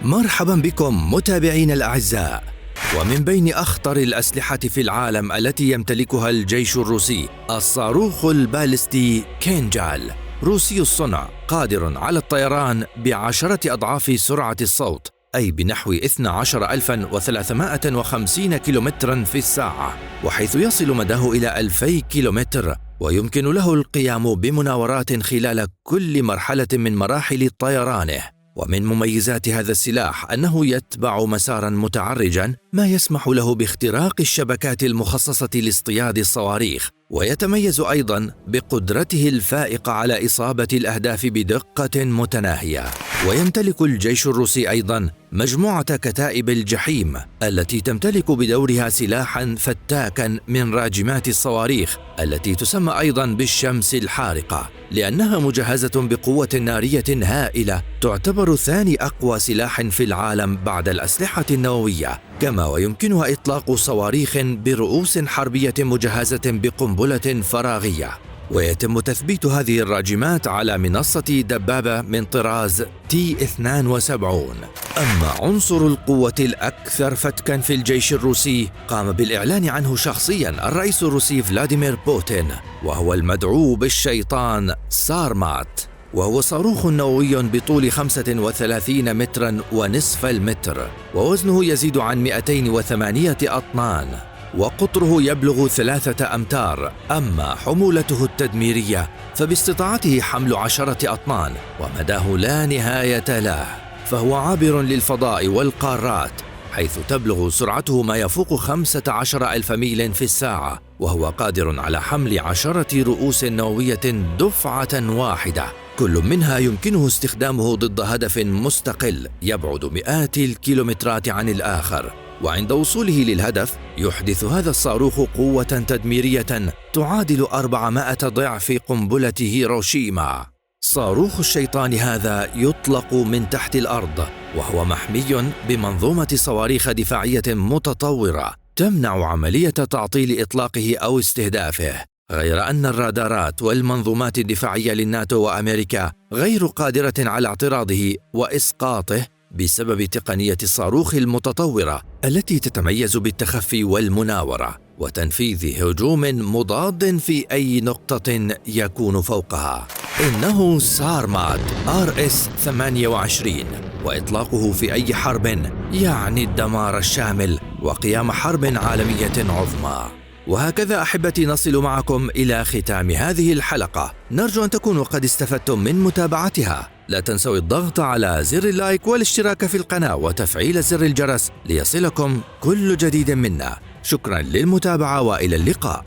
مرحبا بكم متابعين الأعزاء. ومن بين أخطر الأسلحة في العالم التي يمتلكها الجيش الروسي الصاروخ البالستي كينجال، روسي الصنع، قادر على الطيران ب10 أضعاف سرعة الصوت، أي بنحو 12350 كيلومترا في الساعة، وحيث يصل مداه إلى 2000 كيلومتر، ويمكن له القيام بمناورات خلال كل مرحلة من مراحل طيرانه. ومن مميزات هذا السلاح أنه يتبع مساراً متعرجاً، ما يسمح له باختراق الشبكات المخصصة لاصطياد الصواريخ، ويتميز أيضاً بقدرته الفائقة على إصابة الأهداف بدقة متناهية. ويمتلك الجيش الروسي أيضاً مجموعة كتائب الجحيم التي تمتلك بدورها سلاحاً فتاكاً من راجمات الصواريخ، التي تسمى أيضاً بالشمس الحارقة، لأنها مجهزة بقوة نارية هائلة، تعتبر ثاني أقوى سلاح في العالم بعد الأسلحة النووية، كما ويمكنها إطلاق صواريخ برؤوس حربية مجهزة بقنبلة فراغية. ويتم تثبيت هذه الراجمات على منصة دبابة من طراز T-72. أما عنصر القوة الأكثر فتكاً في الجيش الروسي قام بالإعلان عنه شخصياً الرئيس الروسي فلاديمير بوتين، وهو المدعو بالشيطان سارمات، وهو صاروخ نووي بطول 35 متراً ونصف المتر، ووزنه يزيد عن 208 أطنان، وقطره يبلغ 3 أمتار. أما حمولته التدميرية فباستطاعته حمل 10 أطنان، ومداه لا نهاية له، فهو عابر للفضاء والقارات، حيث تبلغ سرعته ما يفوق 15,000 ميل في الساعة، وهو قادر على حمل 10 رؤوس نووية دفعة واحدة، كل منها يمكنه استخدامه ضد هدف مستقل يبعد مئات الكيلومترات عن الآخر. وعند وصوله للهدف يحدث هذا الصاروخ قوة تدميرية تعادل 400 ضعف قنبلة هيروشيما. صاروخ الشيطان هذا يطلق من تحت الأرض، وهو محمي بمنظومة صواريخ دفاعية متطورة تمنع عملية تعطيل إطلاقه أو استهدافه، غير أن الرادارات والمنظومات الدفاعية للناتو وأمريكا غير قادرة على اعتراضه وإسقاطه بسبب تقنية الصاروخ المتطورة التي تتميز بالتخفي والمناورة وتنفيذ هجوم مضاد في أي نقطة يكون فوقها. إنه سارمات RS-28، وإطلاقه في أي حرب يعني الدمار الشامل وقيام حرب عالمية عظمى. وهكذا أحبتي نصل معكم إلى ختام هذه الحلقة، نرجو أن تكونوا قد استفدتم من متابعتها. لا تنسوا الضغط على زر اللايك والاشتراك في القناة وتفعيل زر الجرس ليصلكم كل جديد منا. شكرا للمتابعة وإلى اللقاء.